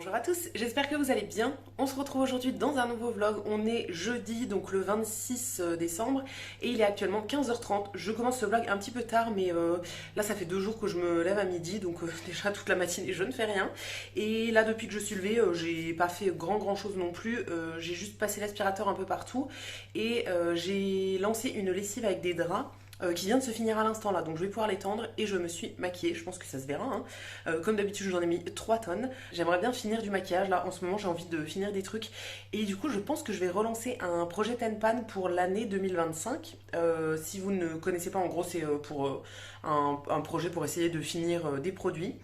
Bonjour à tous, j'espère que vous allez bien. On se retrouve aujourd'hui dans un nouveau vlog. On est jeudi, donc le 26 décembre, et il est actuellement 15h30. Je commence ce vlog un petit peu tard, mais là ça fait 2 jours que je me lève à midi, donc déjà toute la matinée je ne fais rien. Et là depuis que je suis levée, j'ai pas fait grand chose non plus. J'ai juste passé l'aspirateur un peu partout, et j'ai lancé une lessive avec des draps qui vient de se finir à l'instant là, donc je vais pouvoir l'étendre et je me suis maquillée, je pense que ça se verra, hein. Comme d'habitude j'en ai mis 3 tonnes, j'aimerais bien finir du maquillage, là en ce moment j'ai envie de finir des trucs et du coup je pense que je vais relancer un projet Tenpan pour l'année 2025. Si vous ne connaissez pas, en gros c'est pour un projet pour essayer de finir des produits.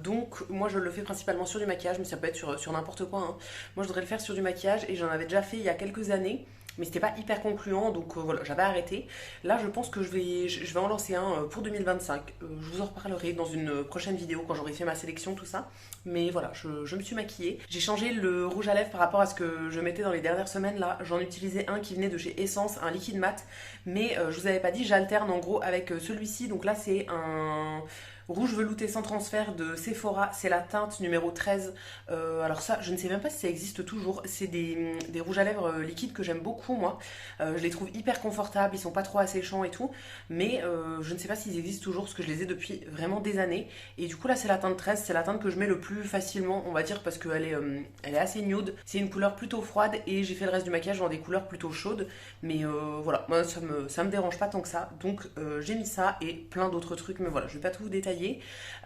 Donc moi je le fais principalement sur du maquillage, mais ça peut être sur n'importe quoi, hein. Moi je voudrais le faire sur du maquillage et j'en avais déjà fait il y a quelques années, mais c'était pas hyper concluant, donc voilà, j'avais arrêté. Là je pense que je vais en lancer un pour 2025. Je vous en reparlerai dans une prochaine vidéo quand j'aurai fait ma sélection, tout ça. Mais voilà, je me suis maquillée. J'ai changé le rouge à lèvres par rapport à ce que je mettais dans les dernières semaines. Là j'en utilisais un qui venait de chez Essence, un liquide mat, mais je vous avais pas dit, j'alterne en gros avec celui-ci. Donc là c'est un rouge velouté sans transfert de Sephora, c'est la teinte numéro 13. Alors ça, je ne sais même pas si ça existe toujours. C'est des rouges à lèvres liquides que j'aime beaucoup moi. Je les trouve hyper confortables, ils sont pas trop asséchants et tout. Mais je ne sais pas s'ils existent toujours parce que je les ai depuis vraiment des années. Et du coup là c'est la teinte 13, c'est la teinte que je mets le plus facilement on va dire parce elle est assez nude. C'est une couleur plutôt froide et j'ai fait le reste du maquillage dans des couleurs plutôt chaudes. Mais voilà, moi ça me dérange pas tant que ça. Donc j'ai mis ça et plein d'autres trucs. Mais voilà, je vais pas tout vous détailler.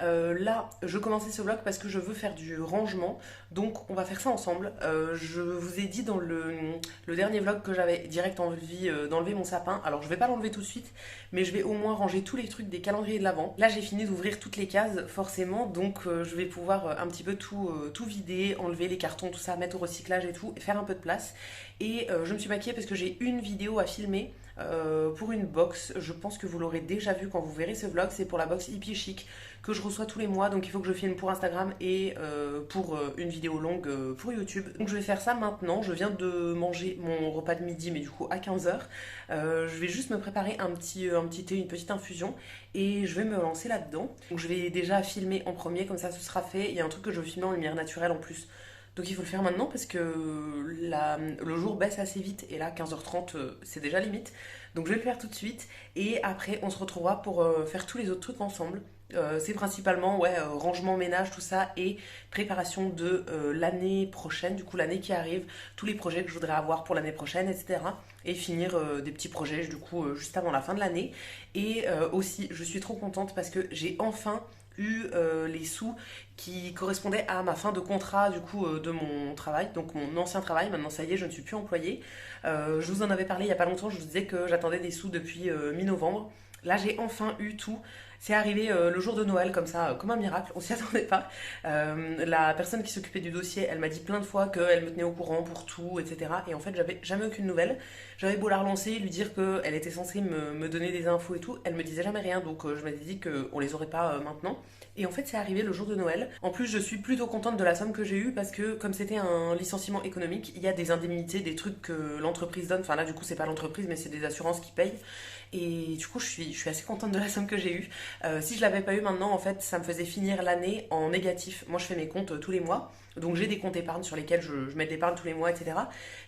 Là, je commençais ce vlog parce que je veux faire du rangement, donc on va faire ça ensemble. Je vous ai dit dans le dernier vlog que j'avais direct envie d'enlever mon sapin. Alors je vais pas l'enlever tout de suite, mais je vais au moins ranger tous les trucs des calendriers de l'Avent. Là j'ai fini d'ouvrir toutes les cases forcément, donc je vais pouvoir un petit peu tout vider, enlever les cartons, tout ça, mettre au recyclage et tout, et faire un peu de place. Et je me suis maquillée parce que j'ai une vidéo à filmer pour une box. Je pense que vous l'aurez déjà vu quand vous verrez ce vlog. C'est pour la box Hippie Chic que je reçois tous les mois, donc il faut que je filme pour Instagram et pour une vidéo longue pour YouTube. Donc je vais faire ça maintenant. Je viens de manger mon repas de midi, mais du coup à 15h. Je vais juste me préparer un petit thé, une petite infusion, et je vais me lancer là-dedans. Donc je vais déjà filmer en premier, comme ça ce sera fait. Il y a un truc que je veux filmer en lumière naturelle en plus. Donc il faut le faire maintenant parce que le jour baisse assez vite et là 15h30 c'est déjà limite. Donc je vais le faire tout de suite et après on se retrouvera pour faire tous les autres trucs ensemble. C'est principalement ouais, rangement, ménage, tout ça et préparation de l'année prochaine, du coup l'année qui arrive, tous les projets que je voudrais avoir pour l'année prochaine, etc. Et finir des petits projets du coup juste avant la fin de l'année. Et aussi je suis trop contente parce que j'ai enfin eu les sous qui correspondaient à ma fin de contrat du coup de mon travail, donc mon ancien travail. Maintenant ça y est, je ne suis plus employée. Je vous en avais parlé il y a pas longtemps, je vous disais que j'attendais des sous depuis mi-novembre. Là j'ai enfin eu tout. C'est arrivé le jour de Noël comme ça, comme un miracle, on s'y attendait pas. La personne qui s'occupait du dossier, elle m'a dit plein de fois qu'elle me tenait au courant pour tout, etc. Et en fait, j'avais jamais aucune nouvelle. J'avais beau la relancer, lui dire qu'elle était censée me donner des infos et tout, elle me disait jamais rien, donc je m'étais dit qu'on les aurait pas maintenant. Et en fait, c'est arrivé le jour de Noël. En plus, je suis plutôt contente de la somme que j'ai eue parce que, comme c'était un licenciement économique, il y a des indemnités, des trucs que l'entreprise donne. Enfin, là, du coup, c'est pas l'entreprise, mais c'est des assurances qui payent. Et du coup, je suis assez contente de la somme que j'ai eue. Si je l'avais pas eu maintenant, en fait, ça me faisait finir l'année en négatif. Moi, je fais mes comptes tous les mois. Donc, j'ai des comptes épargne sur lesquels je mets de l'épargne tous les mois, etc.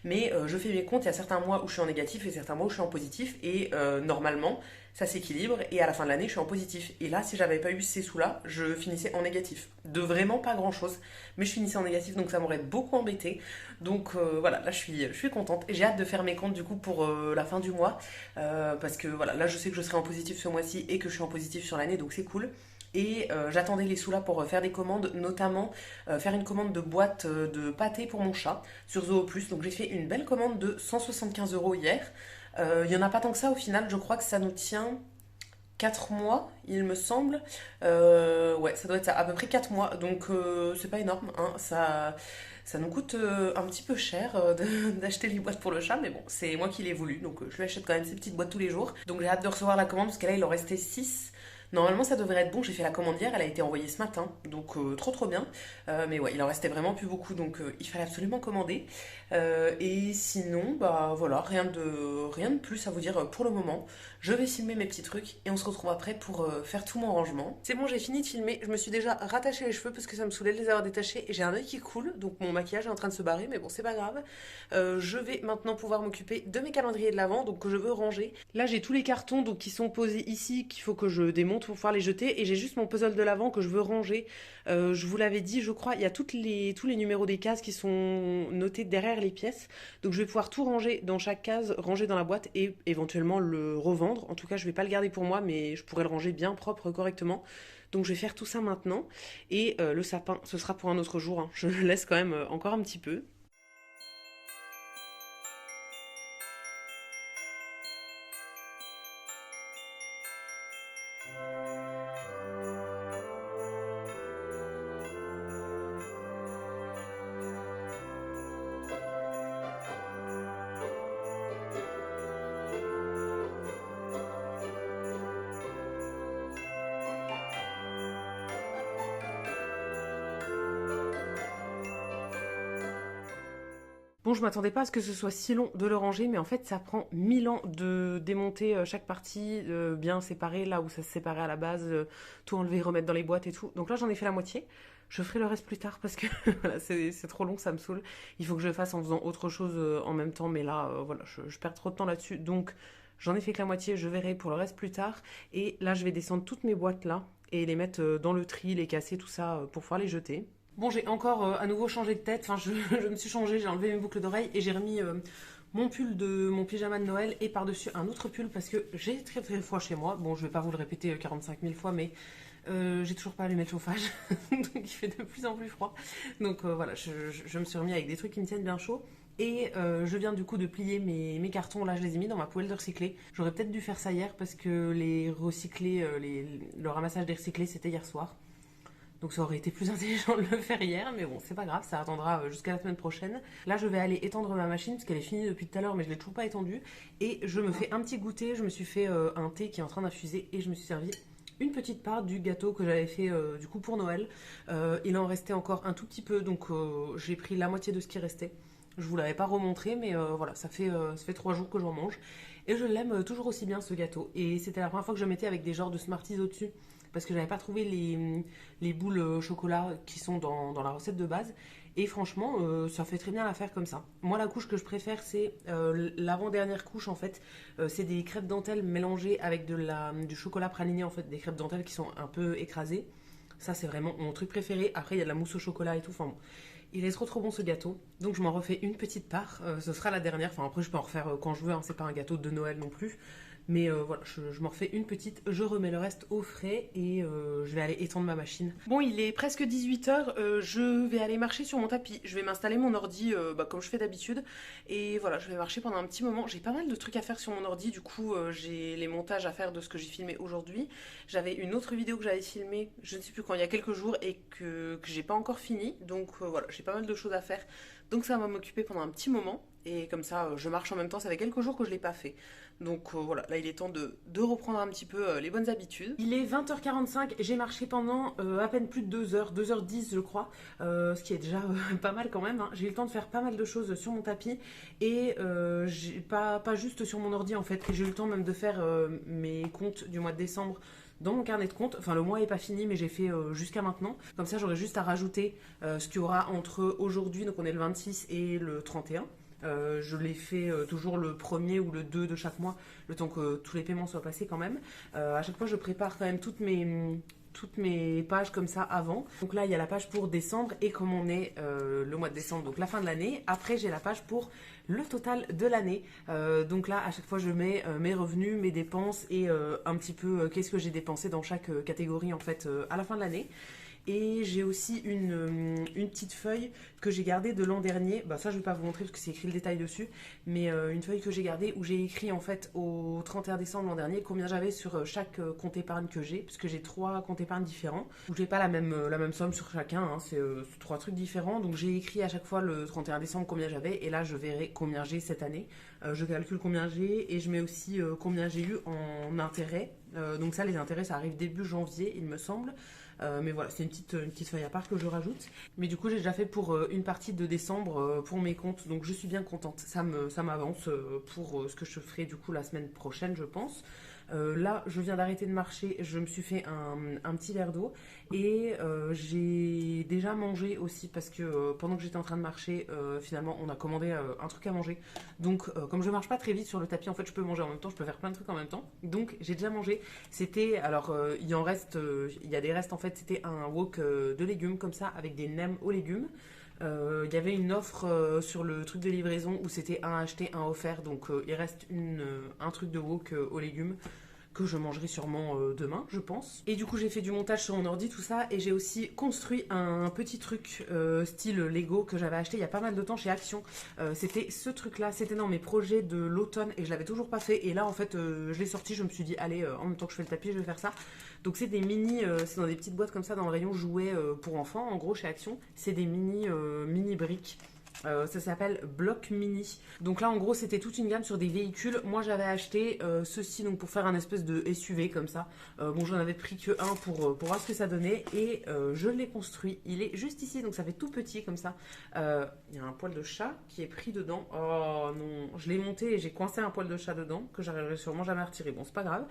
Mais je fais mes comptes. Il y a certains mois où je suis en négatif et certains mois où je suis en positif. Et normalement, ça s'équilibre. Et à la fin de l'année, je suis en positif. Et là, si j'avais pas eu ces sous-là, je finissais en négatif. De vraiment pas grand-chose. Mais je finissais en négatif, donc ça m'aurait beaucoup embêté. Donc voilà, là, je suis contente. Et j'ai hâte de faire mes comptes, du coup, pour la fin du mois. Parce que voilà, là, je sais que je serai en positif ce mois-ci et que je suis en positif sur l'année. Donc c'est cool. Et j'attendais les sous là pour faire des commandes, notamment faire une commande de boîte de pâté pour mon chat sur Zoo Plus. Donc j'ai fait une belle commande de 175 € hier. Il n'y en a pas tant que ça au final, je crois que ça nous tient 4 mois, il me semble. Ouais, ça doit être ça, à peu près 4 mois. Donc c'est pas énorme, hein. Ça nous coûte un petit peu cher d'acheter les boîtes pour le chat, mais bon, c'est moi qui l'ai voulu, donc je lui achète quand même ces petites boîtes tous les jours. Donc j'ai hâte de recevoir la commande parce que là il en restait 6. Normalement ça devrait être bon, j'ai fait la commande hier, elle a été envoyée ce matin, donc trop bien. Mais ouais, il en restait vraiment plus beaucoup, donc il fallait absolument commander. Et sinon, bah voilà, rien de plus à vous dire pour le moment. Je vais filmer mes petits trucs et on se retrouve après pour faire tout mon rangement. C'est bon, j'ai fini de filmer, je me suis déjà rattaché les cheveux parce que ça me saoulait de les avoir détachés et j'ai un œil qui coule, donc mon maquillage est en train de se barrer, mais bon, c'est pas grave. Je vais maintenant pouvoir m'occuper de mes calendriers de l'Avent, donc que je veux ranger. Là, j'ai tous les cartons donc, qui sont posés ici, qu'il faut que je démonte pour pouvoir les jeter, et j'ai juste mon puzzle de l'Avent que je veux ranger. Je vous l'avais dit, je crois, il y a tous les numéros des cases qui sont notés derrière les pièces, donc je vais pouvoir tout ranger dans chaque case, ranger dans la boîte et éventuellement le revendre. En tout cas, je vais pas le garder pour moi, mais je pourrais le ranger bien propre, correctement. Donc je vais faire tout ça maintenant, et le sapin, ce sera pour un autre jour, hein. Je le laisse quand même encore un petit peu. Bon, je m'attendais pas à ce que ce soit si long de le ranger, mais en fait, ça prend 1000 ans de démonter chaque partie, bien séparée, là où ça se séparait à la base, tout enlever, remettre dans les boîtes et tout. Donc là, j'en ai fait la moitié. Je ferai le reste plus tard parce que voilà, c'est trop long, ça me saoule. Il faut que je le fasse en faisant autre chose en même temps, mais là, voilà, je perds trop de temps là-dessus. Donc, j'en ai fait que la moitié, je verrai pour le reste plus tard. Et là, je vais descendre toutes mes boîtes là et les mettre dans le tri, les casser, tout ça, pour pouvoir les jeter. Bon, j'ai encore à nouveau changé de tête, enfin je me suis changée, j'ai enlevé mes boucles d'oreilles et j'ai remis mon pull de mon pyjama de Noël et par-dessus un autre pull parce que j'ai très froid chez moi. Bon, je vais pas vous le répéter 45 000 fois, mais j'ai toujours pas allumé le chauffage, donc il fait de plus en plus froid. Donc voilà, je me suis remis avec des trucs qui me tiennent bien chaud. Et je viens du coup de plier mes cartons, là je les ai mis dans ma poubelle de recycler. J'aurais peut-être dû faire ça hier parce que les recyclés, le ramassage des recyclés c'était hier soir. Donc ça aurait été plus intelligent de le faire hier, mais bon, c'est pas grave, ça attendra jusqu'à la semaine prochaine. Là, je vais aller étendre ma machine, parce qu'elle est finie depuis tout à l'heure, mais je l'ai toujours pas étendue. Et je me fais un petit goûter, je me suis fait un thé qui est en train d'infuser, et je me suis servi une petite part du gâteau que j'avais fait du coup pour Noël. Il en restait encore un tout petit peu, donc j'ai pris la moitié de ce qui restait. Je vous l'avais pas remontré, mais voilà, ça fait 3 jours que j'en mange. Et je l'aime toujours aussi bien ce gâteau. Et c'était la première fois que je mettais avec des genres de Smarties au-dessus parce que j'avais pas trouvé les boules au chocolat qui sont dans la recette de base. Et franchement, ça fait très bien l'affaire comme ça. Moi, la couche que je préfère, c'est l'avant-dernière couche en fait. C'est des crêpes dentelles mélangées avec du chocolat praliné en fait, des crêpes dentelles qui sont un peu écrasées. Ça, c'est vraiment mon truc préféré. Après, il y a de la mousse au chocolat et tout. Enfin bon, il est trop bon ce gâteau. Donc, je m'en refais une petite part. Ce sera la dernière. Enfin, après, je peux en refaire quand je veux. Hein. C'est pas un gâteau de Noël non plus. Mais voilà, je m'en refais une petite, je remets le reste au frais et je vais aller étendre ma machine. Bon, il est presque 18 h, je vais aller marcher sur mon tapis. Je vais m'installer mon ordi comme je fais d'habitude. Et voilà, je vais marcher pendant un petit moment. J'ai pas mal de trucs à faire sur mon ordi, du coup j'ai les montages à faire de ce que j'ai filmé aujourd'hui. J'avais une autre vidéo que j'avais filmée, je ne sais plus quand, il y a quelques jours et que j'ai pas encore fini. Donc voilà, j'ai pas mal de choses à faire. Donc ça va m'occuper pendant un petit moment. Et comme ça, je marche en même temps. Ça fait quelques jours que je l'ai pas fait. Donc voilà, là il est temps de reprendre un petit peu les bonnes habitudes. Il est 20h45, j'ai marché pendant à peine plus de 2 heures, 2h10 je crois, ce qui est déjà pas mal quand même. Hein. J'ai eu le temps de faire pas mal de choses sur mon tapis et pas juste sur mon ordi en fait. J'ai eu le temps même de faire mes comptes du mois de décembre dans mon carnet de compte. Enfin, le mois est pas fini, mais j'ai fait jusqu'à maintenant. Comme ça, j'aurai juste à rajouter ce qu'il y aura entre aujourd'hui, donc on est le 26 et le 31. Je l'ai fait toujours le premier ou le 2 de chaque mois, le temps que tous les paiements soient passés quand même. À chaque fois, je prépare quand même toutes mes pages comme ça avant. Donc là, il y a la page pour décembre et comme on est le mois de décembre, donc la fin de l'année. Après, j'ai la page pour le total de l'année. Donc là, à chaque fois, je mets mes revenus, mes dépenses et un petit peu qu'est-ce que j'ai dépensé dans chaque catégorie en fait à la fin de l'année. Et j'ai aussi une petite feuille que j'ai gardée de l'an dernier. Bah ça je vais pas vous montrer parce que c'est écrit le détail dessus. Mais une feuille que j'ai gardée où j'ai écrit en fait au 31 décembre l'an dernier combien j'avais sur chaque compte épargne que j'ai. Parce que j'ai 3 comptes épargne différents. Où j'ai pas la même somme sur chacun. Hein, c'est 3 trucs différents. Donc j'ai écrit à chaque fois le 31 décembre combien j'avais. Et là je verrai combien j'ai cette année. Je calcule combien j'ai et je mets aussi combien j'ai eu en intérêt. Donc ça, les intérêts, ça arrive début janvier, il me semble. Mais voilà, c'est une petite feuille à part que je rajoute. Mais du coup, j'ai déjà fait pour une partie de décembre pour mes comptes, donc je suis bien contente. Ça m'avance pour ce que je ferai du coup la semaine prochaine, je pense. Là, je viens d'arrêter de marcher, je me suis fait un petit verre d'eau et j'ai déjà mangé aussi parce que pendant que j'étais en train de marcher, finalement, on a commandé un truc à manger. Donc, comme je marche pas très vite sur le tapis, en fait, je peux manger en même temps, je peux faire plein de trucs en même temps. Donc, j'ai déjà mangé. C'était, alors, il en reste, il y a des restes en fait, c'était un wok de légumes comme ça avec des nems aux légumes. Il y avait une offre sur le truc de livraison où c'était un acheté, un offert. Donc il reste un truc de wok aux légumes que je mangerai sûrement demain, je pense. Et du coup, j'ai fait du montage sur mon ordi, tout ça, et j'ai aussi construit un petit truc style Lego que j'avais acheté il y a pas mal de temps chez Action. C'était ce truc-là, c'était dans mes projets de l'automne et je l'avais toujours pas fait. Et là, en fait, je l'ai sorti, je me suis dit, allez, en même temps que je fais le tapis, je vais faire ça. Donc c'est des mini, c'est dans des petites boîtes comme ça dans le rayon jouets pour enfants, en gros chez Action. C'est des mini briques. Ça s'appelle Block Mini. Donc là en gros c'était toute une gamme sur des véhicules. Moi j'avais acheté ceci donc pour faire un espèce de SUV comme ça. Bon j'en avais pris que un pour voir ce que ça donnait et je l'ai construit. Il est juste ici donc ça fait tout petit comme ça. Il y a un poil de chat qui est pris dedans. Oh non, je l'ai monté et j'ai coincé un poil de chat dedans que j'arriverai sûrement jamais à retirer. Bon c'est pas grave.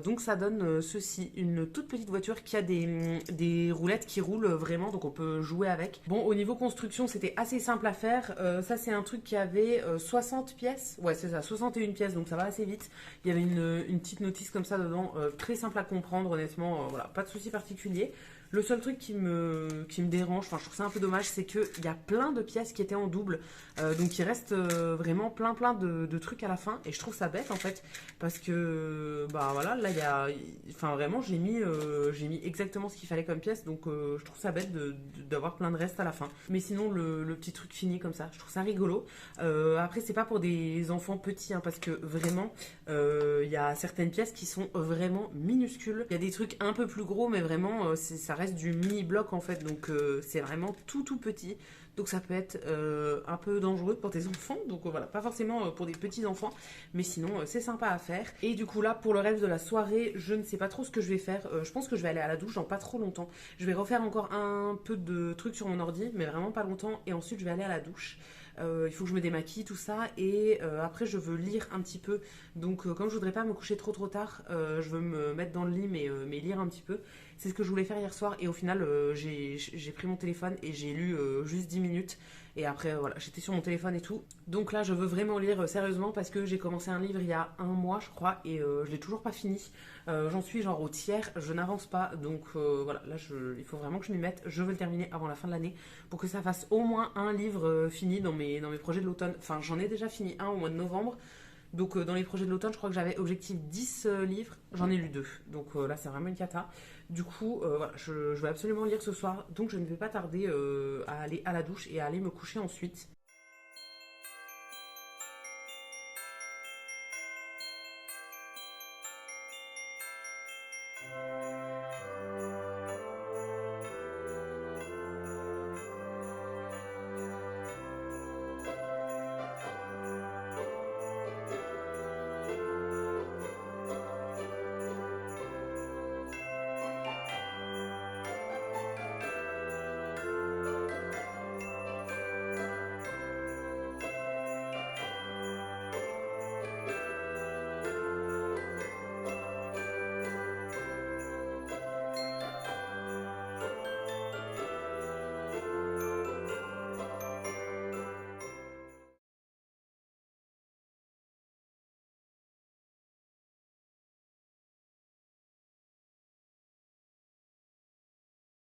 Donc ça donne ceci, une toute petite voiture qui a des roulettes qui roulent vraiment donc on peut jouer avec. Bon au niveau construction c'était assez simple à faire. Ça, c'est un truc qui avait 60 pièces. Ouais, c'est ça, 61 pièces, donc ça va assez vite. Il y avait une petite notice comme ça dedans, très simple à comprendre, honnêtement. Voilà, pas de souci particulier. Le seul truc qui me dérange, enfin je trouve ça un peu dommage, c'est qu'il y a plein de pièces qui étaient en double. Donc il reste vraiment plein de trucs à la fin. Et je trouve ça bête en fait. Parce que bah voilà, là il y a. Enfin vraiment j'ai mis exactement ce qu'il fallait comme pièce. Donc je trouve ça bête d'avoir plein de restes à la fin. Mais sinon le petit truc fini comme ça, je trouve ça rigolo. Après c'est pas pour des enfants petits hein, parce que vraiment il y a certaines pièces qui sont vraiment minuscules. Il y a des trucs un peu plus gros mais vraiment ça reste du mini bloc en fait donc c'est vraiment tout petit donc ça peut être un peu dangereux pour tes enfants donc voilà pas forcément pour des petits enfants mais sinon c'est sympa à faire et du coup là pour le reste de la soirée je ne sais pas trop ce que je vais faire. Je pense que je vais aller à la douche dans pas trop longtemps, je vais refaire encore un peu de trucs sur mon ordi mais vraiment pas longtemps et ensuite je vais aller à la douche. Il faut que je me démaquille tout ça et après je veux lire un petit peu donc comme je voudrais pas me coucher trop tard je veux me mettre dans le lit mais lire un petit peu. C'est ce que je voulais faire hier soir et au final j'ai pris mon téléphone et j'ai lu juste 10 minutes et après voilà j'étais sur mon téléphone et tout. Donc là je veux vraiment lire sérieusement parce que j'ai commencé un livre il y a un mois je crois et je l'ai toujours pas fini. J'en suis genre au tiers, je n'avance pas donc voilà là il faut vraiment que je m'y mette. Je veux le terminer avant la fin de l'année pour que ça fasse au moins un livre fini dans mes projets de l'automne. Enfin j'en ai déjà fini un au mois de novembre. Donc dans les projets de l'automne, je crois que j'avais objectif 10 livres, j'en ai lu 2. Donc là, c'est vraiment une cata. Du coup, voilà, je vais absolument lire ce soir. Donc je ne vais pas tarder à aller à la douche et à aller me coucher ensuite.